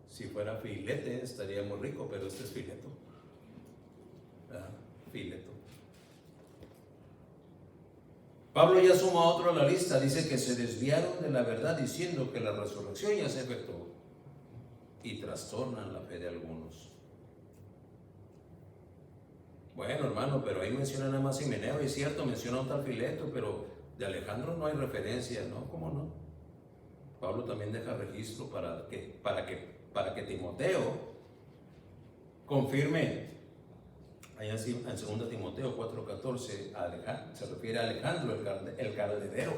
Si fuera Filete estaría muy rico, pero este es Fileto. Fileto. Pablo ya suma a otro a la lista, dice que se desviaron de la verdad diciendo que la resurrección ya se efectuó y trastornan la fe de algunos. Bueno, hermano, pero ahí menciona nada más Himeneo, es cierto, menciona a un tal Fileto, pero de Alejandro no hay referencia, ¿no? ¿Cómo no? Pablo también deja registro para que Timoteo confirme. Allá en 2 Timoteo 4:14 se refiere a Alejandro, el calderero.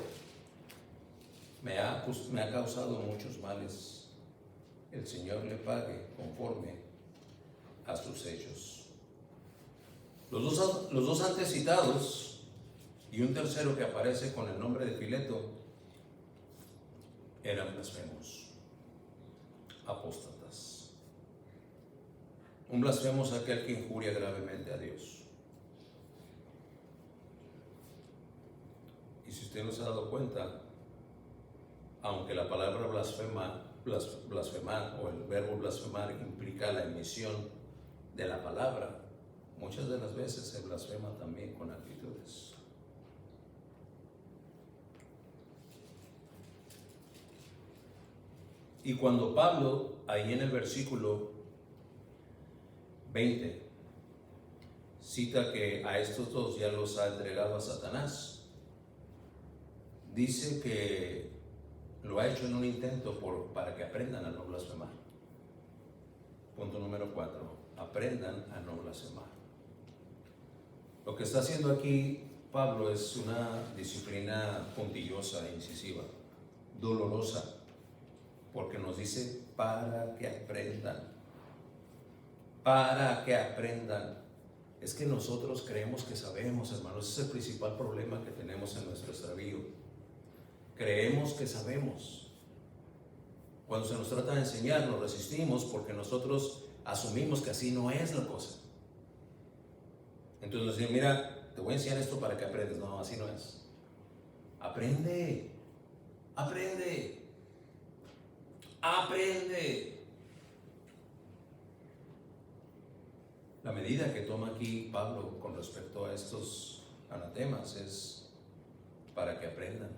Me ha causado muchos males. El Señor le pague conforme a sus hechos. Los dos antes citados y un tercero que aparece con el nombre de Fileto eran blasfemos, apóstatas. Un blasfemo es aquel que injuria gravemente a Dios. Y si usted no se ha dado cuenta, aunque la palabra blasfemar o el verbo blasfemar implica la emisión de la palabra, muchas de las veces se blasfema también con actitudes. Y cuando Pablo, ahí en el versículo 20, cita que a estos dos ya los ha entregado a Satanás, dice que lo ha hecho en un intento para que aprendan a no blasfemar. Punto número 4, aprendan a no blasfemar. Lo que está haciendo aquí Pablo es una disciplina puntillosa e incisiva, dolorosa, porque nos dice para que aprendan. Para que aprendan. Es que nosotros creemos que sabemos, hermanos, ese es el principal problema que tenemos en nuestro extravío. Creemos que sabemos. Cuando se nos trata de enseñar, nos resistimos porque nosotros asumimos que así no es la cosa. Entonces nos dicen, mira, te voy a enseñar esto para que aprendas. No, así no es. Aprende, aprende, aprende. La medida que toma aquí Pablo con respecto a estos anatemas es para que aprendan.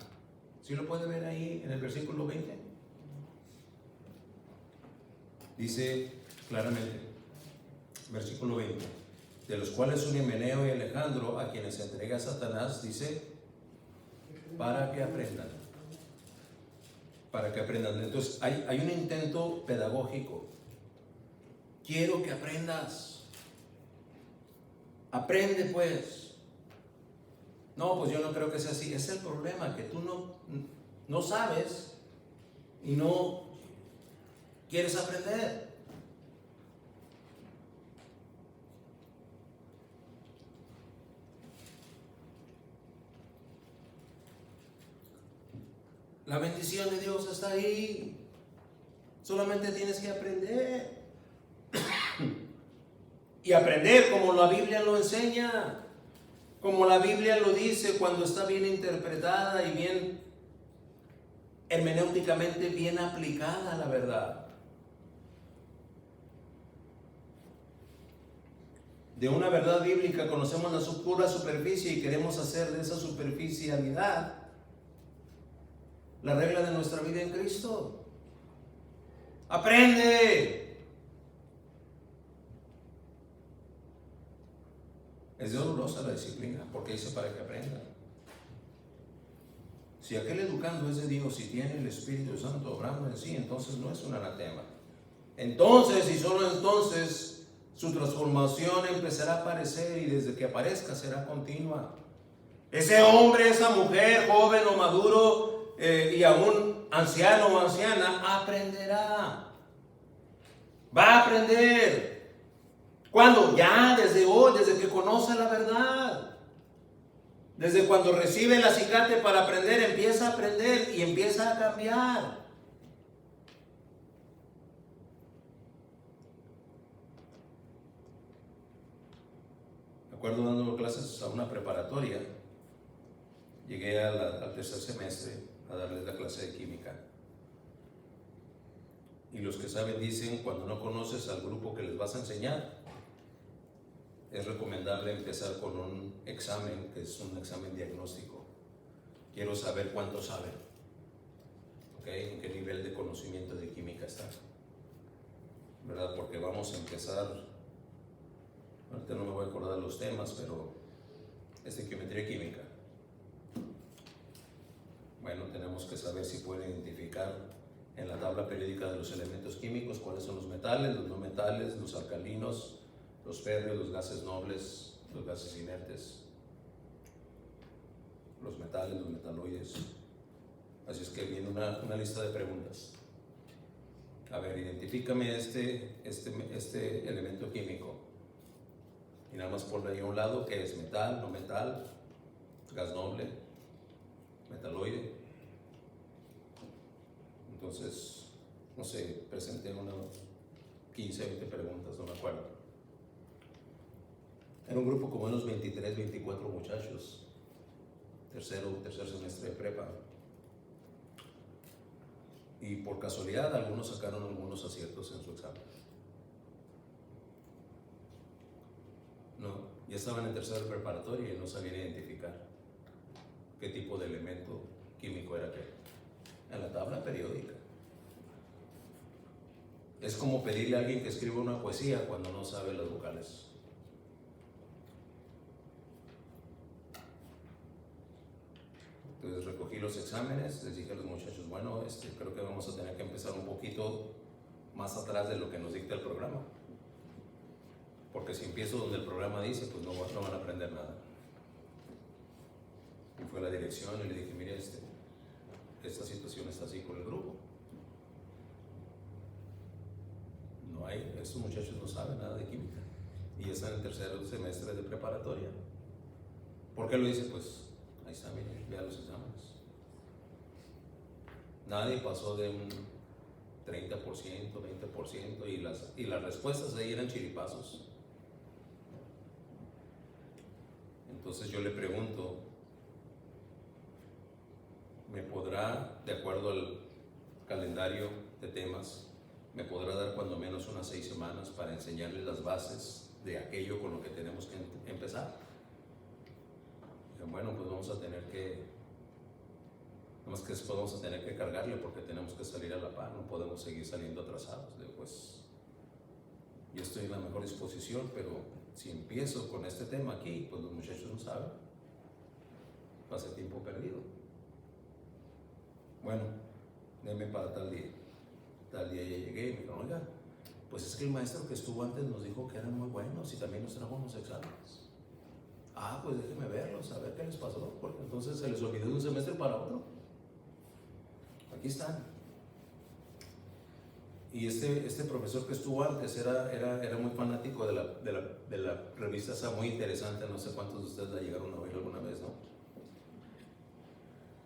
¿Sí lo puede ver ahí en el versículo 20? Dice claramente, versículo 20, de los cuales son Himeneo y Alejandro, a quienes entrega a Satanás, dice, para que aprendan. Para que aprendan. Entonces hay un intento pedagógico. Quiero que aprendas. Aprende pues. No, pues yo no creo que sea así. Es el problema, que tú no sabes y no quieres aprender. La bendición de Dios está ahí. Solamente tienes que aprender. Y aprender como la Biblia lo enseña. Como la Biblia lo dice, cuando está bien interpretada y bien hermenéuticamente bien aplicada a la verdad. De una verdad bíblica conocemos la pura superficie y queremos hacer de esa superficialidad la regla de nuestra vida en Cristo. ¡Aprende! Es dolorosa la disciplina, porque dice para que aprendan. Si aquel educando es de Dios y tiene el Espíritu Santo obrando en sí, entonces no es un anatema. Entonces, y solo entonces, su transformación empezará a aparecer, y desde que aparezca será continua. Ese hombre, esa mujer, joven o maduro, y aún anciano o anciana, aprenderá. Va a aprender. ¿Cuándo? Ya, desde hoy, desde que conoce la verdad. Desde cuando recibe el acicate para aprender, empieza a aprender y empieza a cambiar. Me acuerdo dando clases a una preparatoria. Llegué al tercer semestre a darles la clase de química. Y los que saben dicen, cuando no conoces al grupo que les vas a enseñar, es recomendable empezar con un examen, que es un examen diagnóstico, quiero saber cuánto saben, ¿okay? En qué nivel de conocimiento de química están, ¿verdad? Porque vamos a empezar, ahorita no me voy a acordar los temas, pero es de geometría química. Bueno, tenemos que saber si pueden identificar en la tabla periódica de los elementos químicos cuáles son los metales, los no metales, los alcalinos, los férreos, los gases nobles, los gases inertes, los metales, los metaloides. Así es que viene una lista de preguntas. A ver, identifícame este elemento químico. Y nada más ponle ahí a un lado que es metal, no metal, gas noble, metaloide. Entonces, no sé, presenté unas 15, 20 preguntas, no me acuerdo. Era un grupo como unos 23, 24 muchachos, tercer semestre de prepa. Y por casualidad, algunos sacaron algunos aciertos en su examen. No, ya estaban en tercero de preparatoria y no sabían identificar qué tipo de elemento químico era aquel. En la tabla periódica. Es como pedirle a alguien que escriba una poesía cuando no sabe las vocales. Entonces recogí los exámenes, les dije a los muchachos, bueno, creo que vamos a tener que empezar un poquito más atrás de lo que nos dicta el programa. Porque si empiezo donde el programa dice, pues no van a aprender nada. Y fue a la dirección y le dije, mire, esta situación está así con el grupo. Estos muchachos no saben nada de química y ya están en tercer semestre de preparatoria. ¿Por qué lo dice? Pues ahí está, miren, vean los exámenes. Nadie pasó de un 30%, 20% y las respuestas ahí eran chiripazos. Entonces yo le pregunto, ¿me podrá, de acuerdo al calendario de temas, me podrá dar cuando menos unas 6 semanas para enseñarles las bases de aquello con lo que tenemos que empezar? Bueno, pues vamos a tener que, nomás que después vamos a tener que cargarle porque tenemos que salir a la par, no podemos seguir saliendo atrasados. Pues yo estoy en la mejor disposición, pero si empiezo con este tema aquí, pues los muchachos no saben, va a ser tiempo perdido. Bueno, denme para tal día ya llegué y me dijeron, oiga, pues es que el maestro que estuvo antes nos dijo que eran muy buenos y también nos trajo unos exámenes. Ah, pues déjenme verlos, a ver qué les pasó, porque entonces se les olvidó de un semestre para otro. Aquí están. Y este profesor que estuvo antes era muy fanático de la revista esa muy interesante, no sé cuántos de ustedes la llegaron a oír alguna vez, ¿no?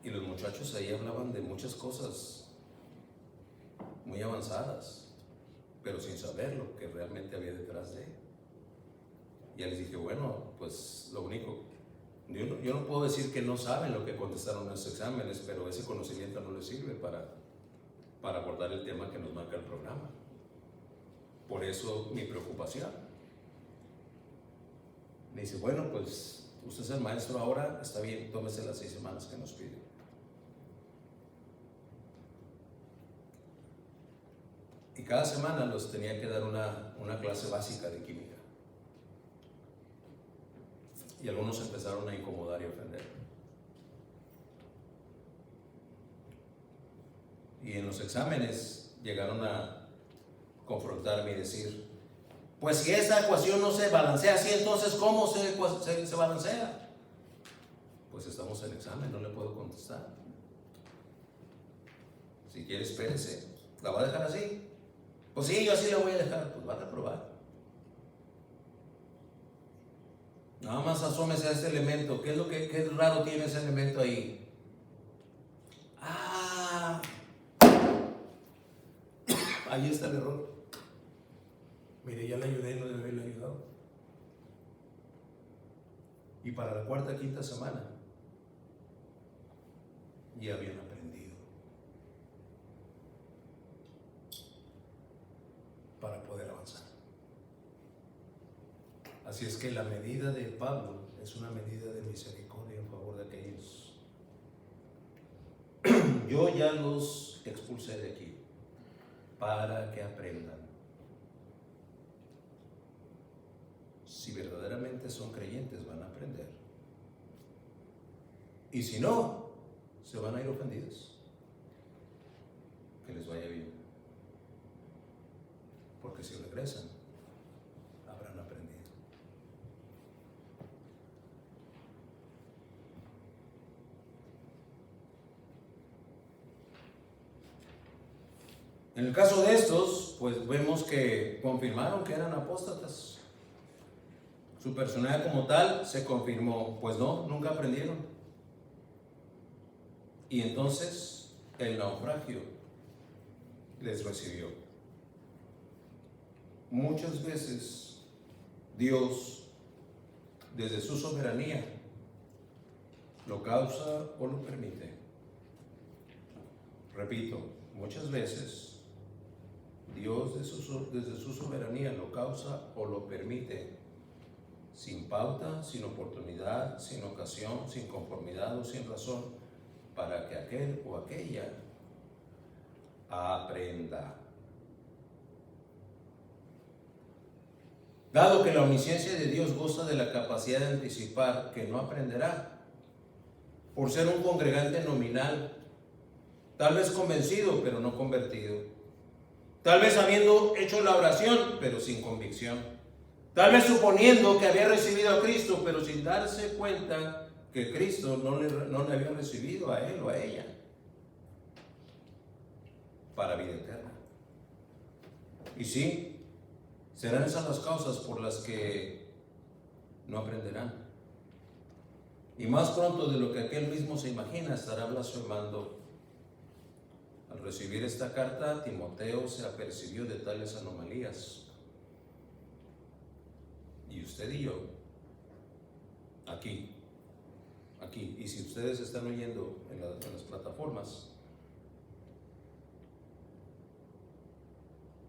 Y los muchachos ahí hablaban de muchas cosas muy avanzadas, pero sin saber lo que realmente había detrás de él. Ya les dije, bueno, pues lo único, yo no puedo decir que no saben lo que contestaron en esos exámenes, pero ese conocimiento no les sirve para abordar el tema que nos marca el programa. Por eso mi preocupación. Me dice, bueno, pues usted es el maestro ahora, está bien, tómese las 6 semanas que nos pide. Y cada semana los tenía que dar una clase básica de química. Y algunos empezaron a incomodar y a ofender. Y en los exámenes llegaron a confrontarme y decir, pues si esa ecuación no se balancea así, entonces ¿cómo se balancea? Pues estamos en examen, no le puedo contestar. Si quiere, espérese. ¿La va a dejar así? Pues sí, yo así la voy a dejar. Pues va a reprobar. Nada más asómese a este elemento. ¿Qué raro tiene ese elemento ahí? Ah, ahí está el error. Mire, ya le ayudé, no debe haberle ayudado. Y para la cuarta, quinta semana, ya habían aprendido. Para poder avanzar. Así es que la medida de Pablo es una medida de misericordia en favor de aquellos yo ya los expulsé de aquí para que aprendan. Si verdaderamente son creyentes, van a aprender. Y si no, se van a ir ofendidos. Que les vaya bien. Porque si regresan, habrán aprendido. En el caso de estos, pues vemos que confirmaron que eran apóstatas. Su personalidad como tal se confirmó. Pues no, nunca aprendieron. Y entonces el naufragio les recibió. Muchas veces Dios, desde su soberanía, lo causa o lo permite. Repito, muchas veces Dios desde su soberanía lo causa o lo permite, sin pauta, sin oportunidad, sin ocasión, sin conformidad o sin razón, para que aquel o aquella aprenda. Dado que la omnisciencia de Dios goza de la capacidad de anticipar que no aprenderá, por ser un congregante nominal, tal vez convencido pero no convertido, tal vez habiendo hecho la oración pero sin convicción, tal vez suponiendo que había recibido a Cristo pero sin darse cuenta que Cristo no le había recibido a él o a ella para vida eterna. Y sí, serán esas las causas por las que no aprenderán. Y más pronto de lo que aquel mismo se imagina, estará blasfemando. Al recibir esta carta, Timoteo se apercibió de tales anomalías. Y usted y yo, aquí, y si ustedes están oyendo en las plataformas,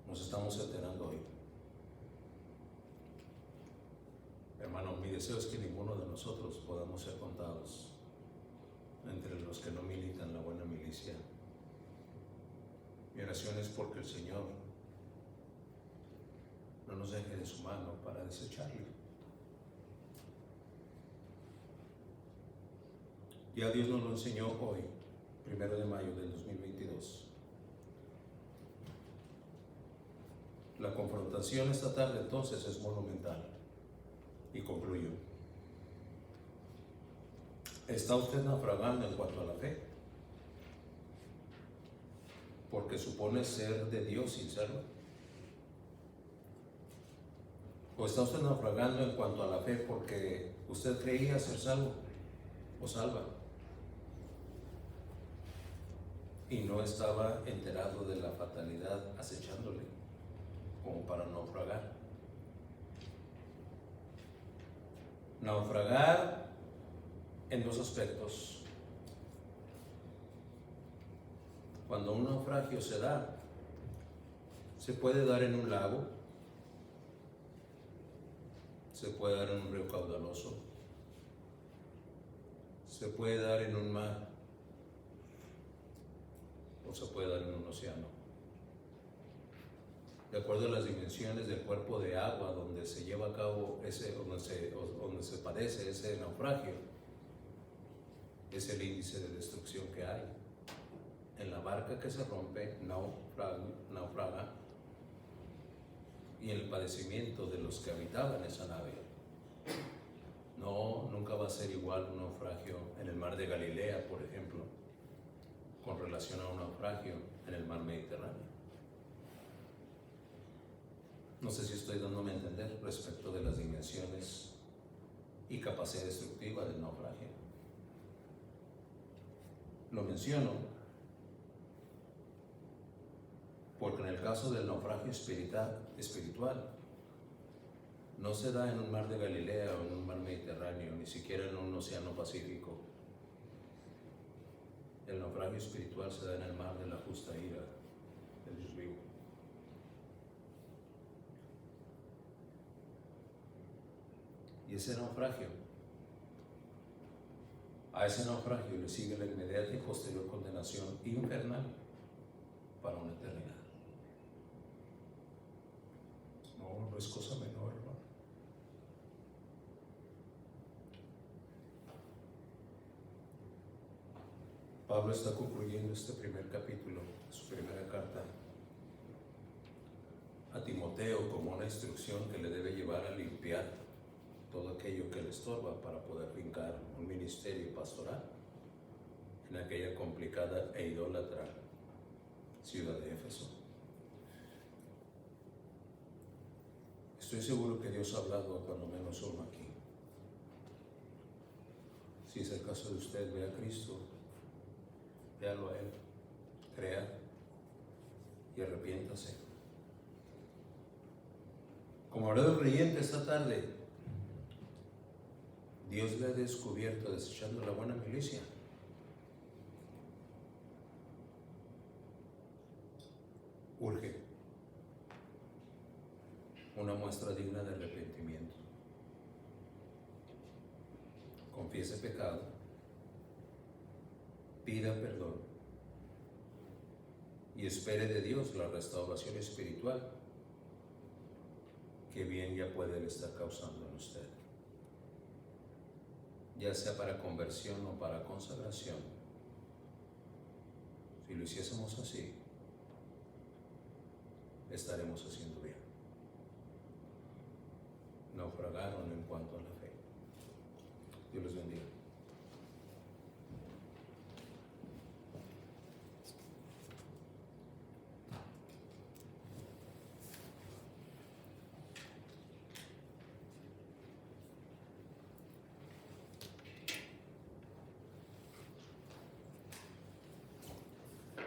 nos estamos enterando hoy. Hermano, mi deseo es que ninguno de nosotros podamos ser contados entre los que no militan la buena milicia. Mi oración es porque el Señor no nos deje de su mano para desecharle. Ya Dios nos lo enseñó hoy, 1 de mayo del 2022. La confrontación esta tarde entonces es monumental. Y concluyo. ¿Está usted naufragando en cuanto a la fe? Porque supone ser de Dios sin serlo. ¿O está usted naufragando en cuanto a la fe porque usted creía ser salvo o salva y no estaba enterado de la fatalidad acechándole como para naufragar? Naufragar en dos aspectos. Cuando un naufragio se da, se puede dar en un lago, se puede dar en un río caudaloso, se puede dar en un mar o se puede dar en un océano. De acuerdo a las dimensiones del cuerpo de agua donde se lleva a cabo donde se padece ese naufragio, es el índice de destrucción que hay. En la barca que se rompe, naufraga, y en el padecimiento de los que habitaban esa nave. No, nunca va a ser igual un naufragio en el mar de Galilea, por ejemplo, con relación a un naufragio en el mar Mediterráneo. No sé si estoy dándome a entender respecto de las dimensiones y capacidad destructiva del naufragio. Lo menciono porque en el caso del naufragio espiritual no se da en un mar de Galilea o en un mar Mediterráneo, ni siquiera en un océano Pacífico. El naufragio espiritual se da en el mar de la justa ira del Dios vivo. Y ese naufragio A ese naufragio le sigue la inmediata y posterior condenación infernal para una eternidad. No es cosa menor, hermano. Pablo está concluyendo este primer capítulo de su primera carta a Timoteo como una instrucción que le debe llevar a limpiar todo aquello que le estorba para poder fincar un ministerio pastoral en aquella complicada e idólatra ciudad de Éfeso. Estoy seguro que Dios ha hablado a cuando menos uno aquí. Si es el caso de usted, vea a Cristo, véalo a Él, crea y arrepiéntase. Como orador creyente esta tarde, Dios le ha descubierto desechando la buena milicia. Urge una muestra digna de arrepentimiento. Confiese pecado, pida perdón y espere de Dios la restauración espiritual que bien ya puede él estar causando en usted, ya sea para conversión o para consagración. Si lo hiciésemos así, estaremos haciendo bien. Naufragaron en cuanto a la fe. Dios los bendiga.